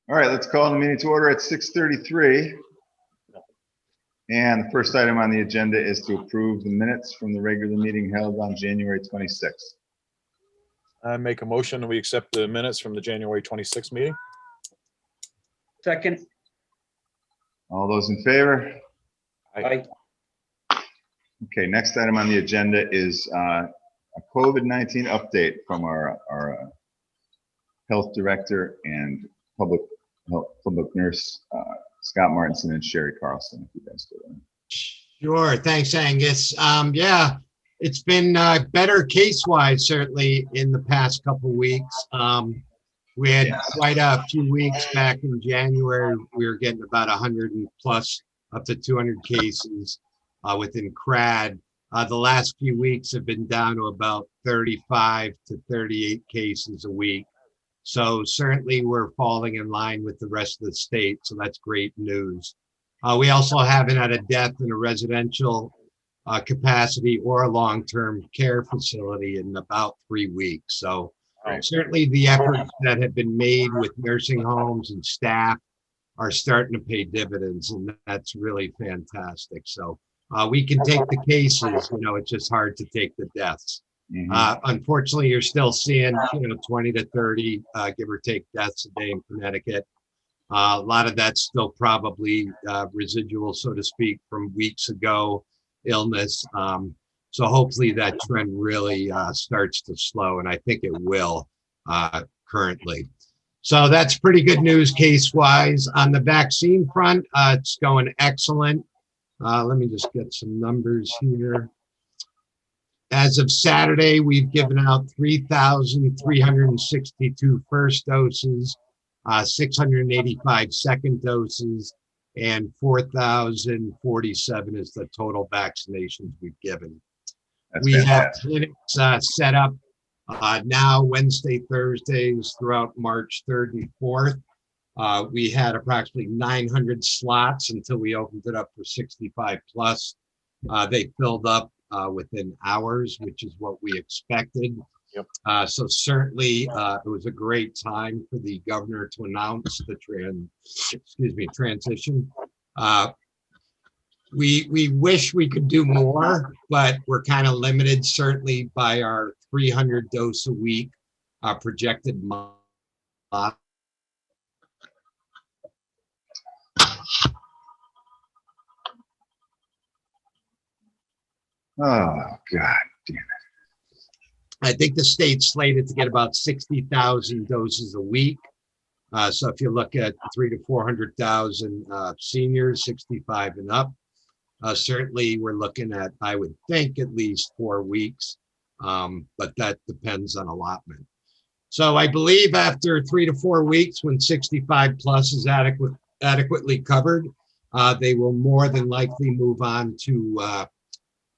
All right, let's call the meeting to order at 6:33. And the first item on the agenda is to approve the minutes from the regular meeting held on January 26th. I make a motion that we accept the minutes from the January 26th meeting. Second. All those in favor? Aye. Okay, next item on the agenda is a COVID-19 update from our health director and public nurse, Scott Martinson and Sherry Carlson. If you guys do that. Sure. Thanks, Angus. Yeah, it's been better case-wise, certainly, in the past couple weeks. We had quite a few weeks back in January. We were getting about 100 and plus, up to 200 cases within CRAD. The last few weeks have been down to about 35 to 38 cases a week. So certainly we're falling in line with the rest of the state. So that's great news. We also haven't had a death in a residential capacity or a long-term care facility in about 3 weeks. So certainly the efforts that have been made with nursing homes and staff are starting to pay dividends, and that's really fantastic. So we can take the cases, it's just hard to take the deaths. Unfortunately, you're still seeing 20 to 30 give or take deaths a day in Connecticut. A lot of that's still probably residual, so to speak, from weeks ago illness. So hopefully that trend really starts to slow, and I think it will currently. So that's pretty good news case-wise. On the vaccine front, it's going excellent. Let me just get some numbers here. As of Saturday, we've given out 3,362 first doses, 685 second doses, and 4,047 is the total vaccinations we've given. We have clinics set up now Wednesday, Thursdays throughout March 3rd and 4th. We had approximately 900 slots until we opened it up for 65 plus. They filled up within hours, which is what we expected. Yep. So certainly it was a great time for the governor to announce the transition. We wish we could do more, but we're kind of limited certainly by our 300 dose a week projected model. Oh, God damn it. I think the state's slated to get about 60,000 doses a week. So if you look at 300,000 to 400,000 seniors, 65 and up, certainly we're looking at, I would think, at least 4 weeks, but that depends on allotment. So I believe after 3 to 4 weeks, when 65 plus is adequately covered, they will more than likely move on to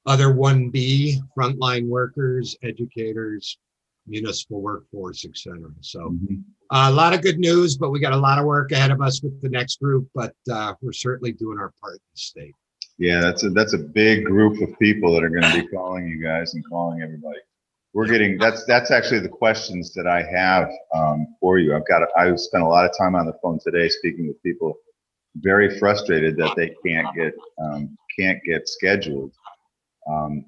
other 1B, frontline workers, educators, municipal workforce, et cetera. So a lot of good news, but we got a lot of work ahead of us with the next group, but we're certainly doing our part in the state. Yeah, that's a big group of people that are going to be calling you guys and calling everybody. We're getting, that's actually the questions that I have for you. I spent a lot of time on the phone today speaking with people very frustrated that they can't get scheduled. I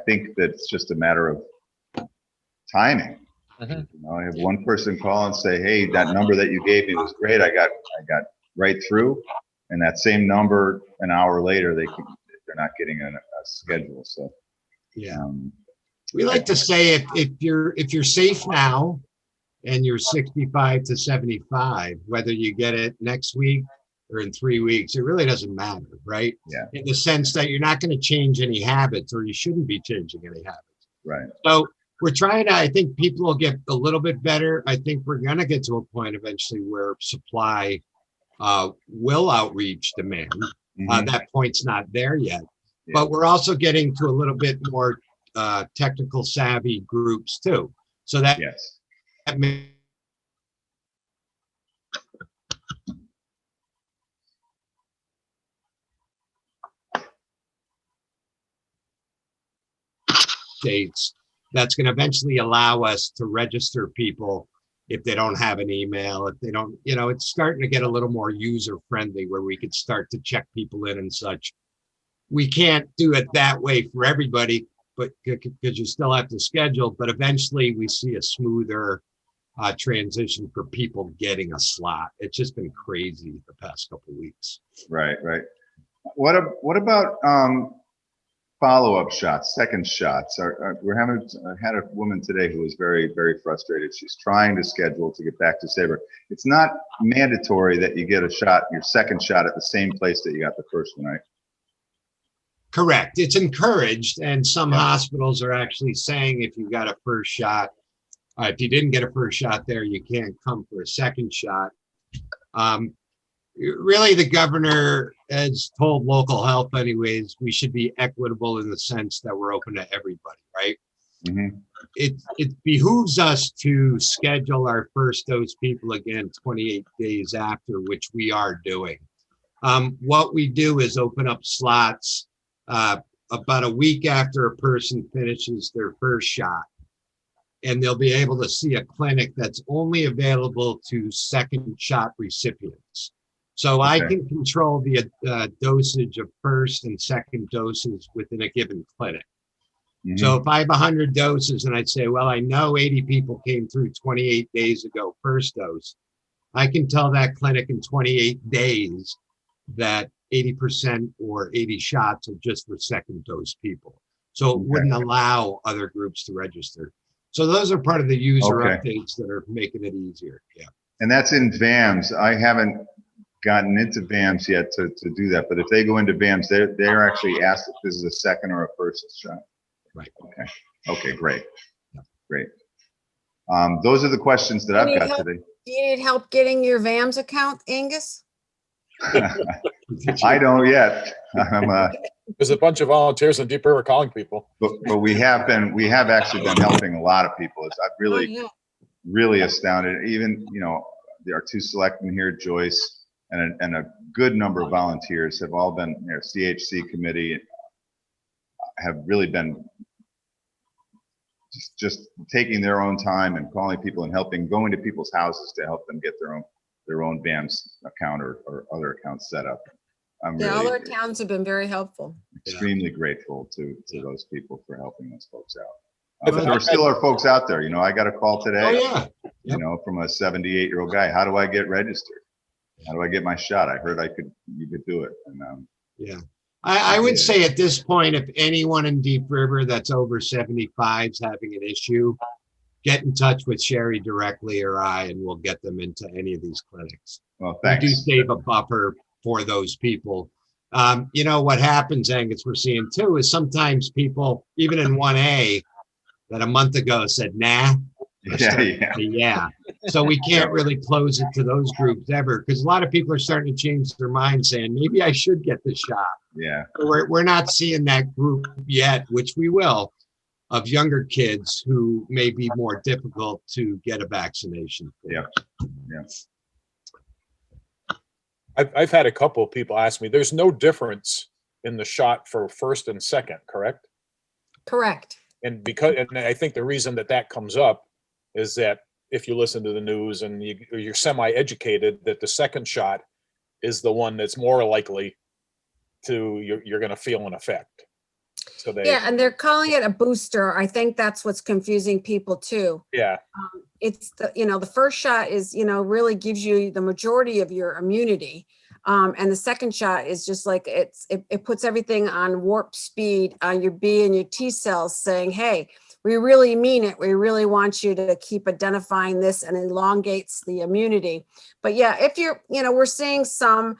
think that it's just a matter of timing. I have one person call and say, "Hey, that number that you gave me was great. I got right through," and that same number an hour later they're not getting a schedule. So yeah, we like to say if you're safe now and you're 65 to 75, whether you get it next week or in 3 weeks, it really doesn't matter, right? Yeah. In the sense that you're not going to change any habits, or you shouldn't be changing any habits. Right. So we're trying to, I think people will get a little bit better. I think we're going to get to a point eventually where supply will outreach demand. That point's not there yet, but we're also getting to a little bit more technical savvy groups too. So that, that may states that's going to eventually allow us to register people if they don't have an email, if they don't, you know, it's starting to get a little more user friendly where we could start to check people in and such. We can't do it that way for everybody, but because you still have to schedule, but eventually we see a smoother transition for people getting a slot. It's just been crazy the past couple of weeks. Right. What about follow-up shots, second shots? I had a woman today who was very, very frustrated. She's trying to schedule to get back to Sabre. It's not mandatory that you get a shot, your second shot at the same place that you got the first one, right? Correct. It's encouraged, and some hospitals are actually saying if you got a first shot, if you didn't get a first shot there, you can't come for a second shot. Really, the governor has told local health anyways, we should be equitable in the sense that we're open to everybody, right? Mm-hmm. It behooves us to schedule our first dose people again 28 days after, which we are doing. What we do is open up slots about a week after a person finishes their first shot. And they'll be able to see a clinic that's only available to second shot recipients. So I can control the dosage of first and second doses within a given clinic. Mm-hmm. So if I have 100 doses and I'd say, well, I know 80 people came through 28 days ago, first dose, I can tell that clinic in 28 days that 80% or 80 shots are just for second dose people. So it wouldn't allow other groups to register. So those are part of the user updates that are making it easier. Yeah. And that's in VAMS. I haven't gotten into VAMS yet to do that, but if they go into VAMS, they're actually asked if this is a second or a first shot. Right. Okay, great. Great. Those are the questions that I've got today. Do you need help getting your VAMS account, Angus? I don't yet. There's a bunch of volunteers in Deep River calling people. But we have actually been helping a lot of people. I'm really astounded. Even, you know, there are two selectmen here, Joyce, and a good number of volunteers have all been, you know, CHC committee have really been just taking their own time and calling people and helping, going to people's houses to help them get their own VAMS account or other accounts set up. I'm really, all our towns have been very helpful. Extremely grateful to those people for helping those folks out. But there still are folks out there. You know, I got a call today, you know, from a 78-year-old guy. How do I get registered? How do I get my shot? I heard you could do it. And I would say at this point, if anyone in Deep River that's over 75 is having an issue, get in touch with Sherry directly or I, and we'll get them into any of these clinics. Well, thanks. We do save a buffer for those people. You know, what happens, Angus, we're seeing too, is sometimes people, even in 1A, that a month ago said, nah. Yeah. So we can't really close it to those groups ever, because a lot of people are starting to change their mind saying, maybe I should get the shot. Yeah. We're not seeing that group yet, which we will, of younger kids who may be more difficult to get a vaccination. Yeah. I've had a couple of people ask me, there's no difference in the shot for first and second, correct? Correct. And I think the reason that comes up is that if you listen to the news and you're semi-educated, that the second shot is the one that's more likely you're going to feel an effect. So and they're calling it a booster. I think that's what's confusing people too. Yeah. It's the first shot is, really gives you the majority of your immunity. And the second shot is just like it puts everything on warp speed on your B and your T cells saying, hey, we really mean it. We really want you to keep identifying this, and elongates the immunity. But yeah, if we're seeing some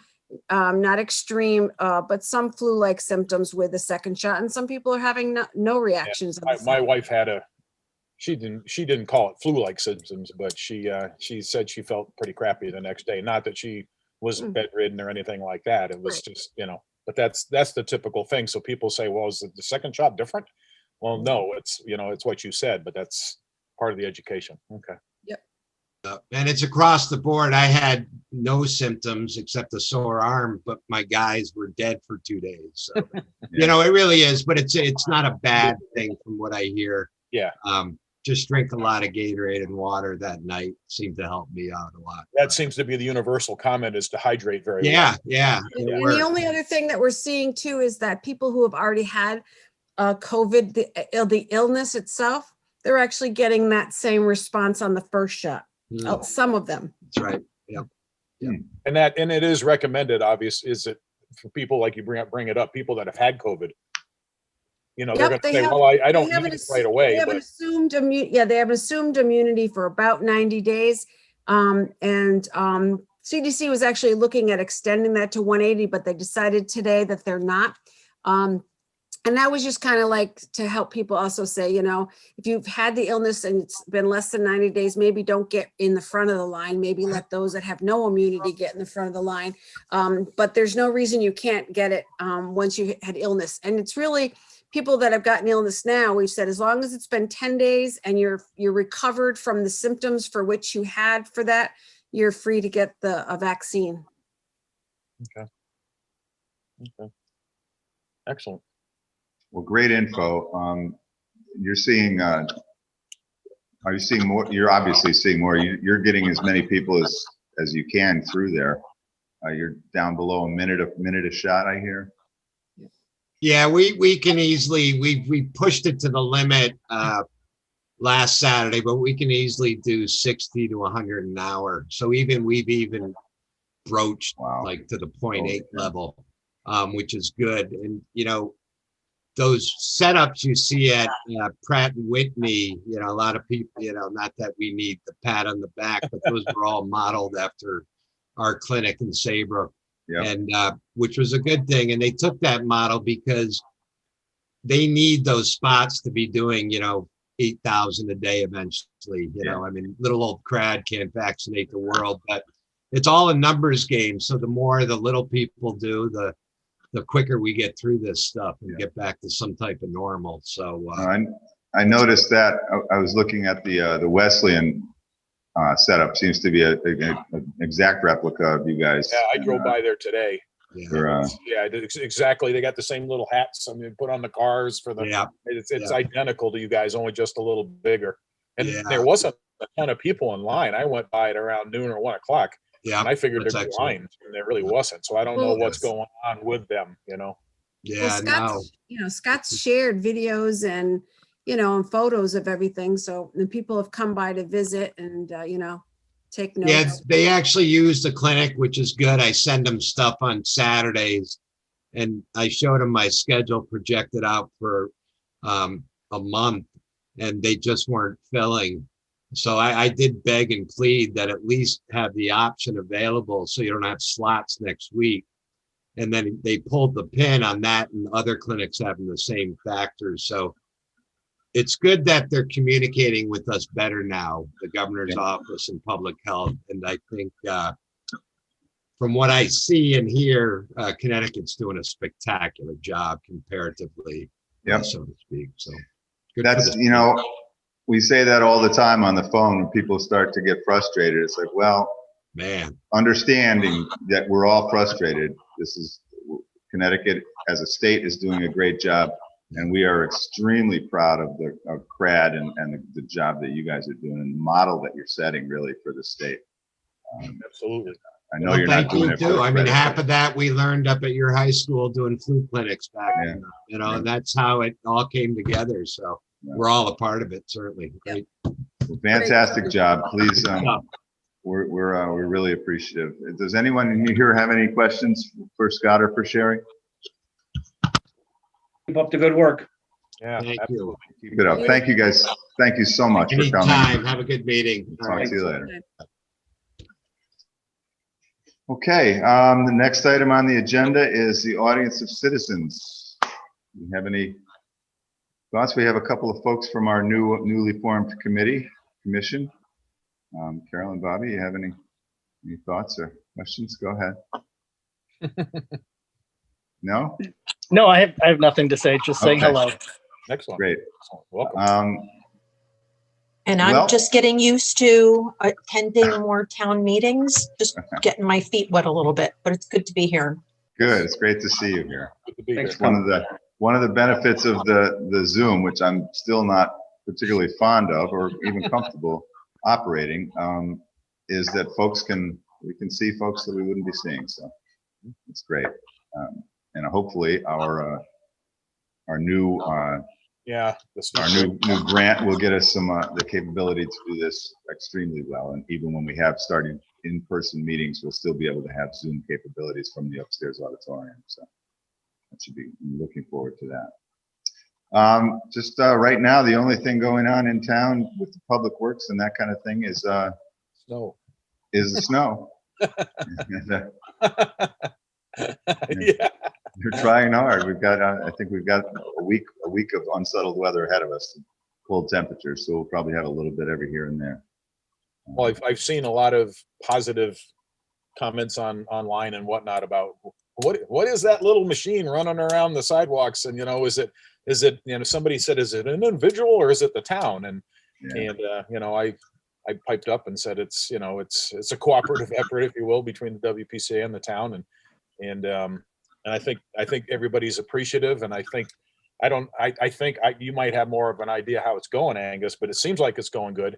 not extreme, but some flu-like symptoms with the second shot, and some people are having no reactions. My wife had she didn't call it flu-like symptoms, but she said she felt pretty crappy the next day. Not that she was bedridden or anything like that. It was just, but that's the typical thing. So people say, well, is the second shot different? Well, no, it's what you said, but that's part of the education. Okay. And it's across the board. I had no symptoms except a sore arm, but my guys were dead for 2 days. So, it really is, but it's not a bad thing from what I hear. Yeah. just drink a lot of Gatorade and water that night seemed to help me out a lot. That seems to be the universal comment, is to hydrate very well. Yeah, And it the worked. only other thing that we're seeing too is that people who have already had COVID, the illness itself, they're actually getting that same response on the first shot. Mm, Some of them. that's right. Yep. And it is recommended, obvious, is it for people like you bring it up, people that have had COVID. You know, they're Yep, going they to say, have- well, I don't They have need an it right assu- away, They have an but assumed they have assumed immunity for about 90 days. CDC was actually looking at extending that to 180, but they decided today that they're not. And that was just kind of like to help people also say, you know, if you've had the illness and it's been less than 90 days, maybe don't get in the front of the line. Maybe let those that have no immunity get in the front of the line. But there's no reason you can't get it once you had illness. And it's really people that have gotten illness now, we've said, as long as it's been 10 days and you're recovered from the symptoms for which you had for that, you're free to get a vaccine. okay. Excellent. Well, great info. You're seeing, are you seeing more? You're obviously seeing more. You're getting as many people as you can through there. You're down below a minute a shot, I hear. Yeah, we can easily, we pushed it to the limit last Saturday, but we can easily do 60 to 100 an hour. So we've even broached Wow. like to the 0.8 Okay. level, which is good. And, you know, those setups you see at Pratt and Whitney, you know, a lot of people, you know, not that we need the pat on the back, but those were all modeled after our clinic in Saybrook. Yep. And which was a good thing. And they took that model because they need those spots to be doing, you know, 8,000 a day eventually. You know, I mean, little old crowd can't vaccinate the world, but it's all a numbers game. So the more the little people do, the quicker we get through this stuff and get back to some type of normal. So I noticed that. I was looking at the Wesleyan setup. Seems to be an exact replica of you guys. Yeah, I drove by there today. yeah, Yeah, exactly. They got the same little hats. I mean, put on the cars for the. yeah, It's identical to you guys, only just a little bigger. And Yeah. there wasn't a ton of people in line. I went by at around noon or 1 o'clock, yeah, and I figured that's there'd be excellent. lines, and there really wasn't. So I don't know Well, what's going on with them. You know. yeah. Scott's shared videos and, you know, and photos of everything. So the people have come by to visit and, you know, take notes. Yeah, they actually use the clinic, which is good. I send them stuff on Saturdays, and I showed them my schedule projected out for a month, and they just weren't filling. So I did beg and plead that at least have the option available so you don't have slots next week. And then they pulled the pin on that, and other clinics having the same factors. So it's good that they're communicating with us better now, the governor's office and public health. And I think from what I see and hear, Connecticut's doing a spectacular job comparatively, so to speak. So good. That's, you know, we say that all the time on the phone when people start to get frustrated. It's like, well, man, understanding that we're all frustrated. This is Connecticut as a state is doing a great job, and we are extremely proud of CRAD and the job that you guys are doing and the model that you're setting really for the state. Absolutely. I know you're not doing it for the I mean, credit. half of that we learned up at your high school doing flu clinics back then, you know, and that's how it all came together. So we're all a part of it, certainly. Great. Well, fantastic job. Please, we're really appreciative. Does anyone here have any questions for Scott or for Sherry? Keep up the good work. Yeah. Thank absolutely. you. Keep it up. Thank you guys. Thank you so much for coming. Anytime. Have a good meeting. All Talk right. to you later. Okay, the next item on the agenda is the audience of citizens. Do you have any thoughts? We have a couple of folks from our newly formed commission. Carol and Bobby, you have any thoughts or questions? Go ahead. No? No, I have nothing to say. Just saying Okay. hello. Excellent. Great. Excellent. Welcome. And Well- I'm just getting used to attending more town meetings, just getting my feet wet a little bit, but it's good to be here. Good. It's great to see you here. Good to be here. It's one of the benefits of the Zoom, which I'm still not particularly fond of or even comfortable operating, is that we can see folks that we wouldn't be seeing. So it's great. And hopefully our new Yeah. our new grant will get us some the capability to do this extremely well. And even when we have started in-person meetings, we'll still be able to have Zoom capabilities from the upstairs auditorium. So that should be, I'm looking forward to that. Just right now, the only thing going on in town with the public works and that kind of thing is Snow. the snow. Yeah. They're trying hard. We've got, I think we've got a week of unsettled weather ahead of us, cold temperatures. So we'll probably have a little bit every here and there. Well, I've seen a lot of positive comments online and whatnot about what is that little machine running around the sidewalks? And, is it, somebody said, is it an individual or is it the town? And, I piped up and said, it's a cooperative effort, if you will, between the WPCA and the town. And I think everybody's appreciative. And I think you might have more of an idea how it's going, Angus, but it seems like it's going good.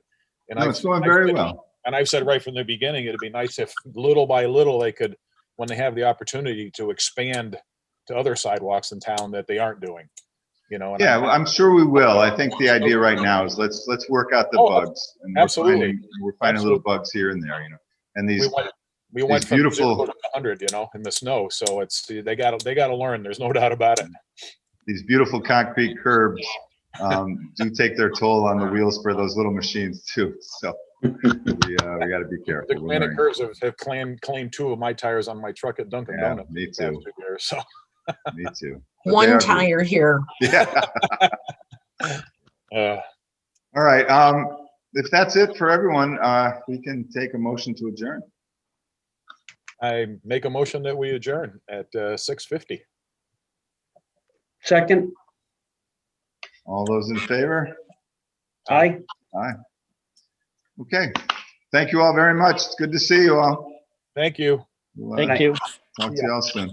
And No, it's going very well. And I've said right from the beginning, it'd be nice if little by little they could, when they have the opportunity to expand to other sidewalks in town that they aren't doing, and Yeah, well, I'm sure we will. I think the idea right now is let's work out the bugs. And absolutely. We're finding little bugs here and there, and these we went from beautiful 0 to 100, in the snow. So they got to learn. There's no doubt about it. These beautiful concrete curbs do take their toll on the wheels for those little machines too. So we got to be careful. The granite curves have claimed 2 of my tires on my truck at Dunkin' Yeah, Donuts. me too. So. Me too. But One tire here. Yeah. All right. If that's it for everyone, we can take a motion to adjourn. I make a motion that we adjourn at 6:50. Second. All those in favor? Aye. Aye. Okay. Thank you all very much. It's good to see you all. Thank you. We'll, Thank you. talk to you all soon.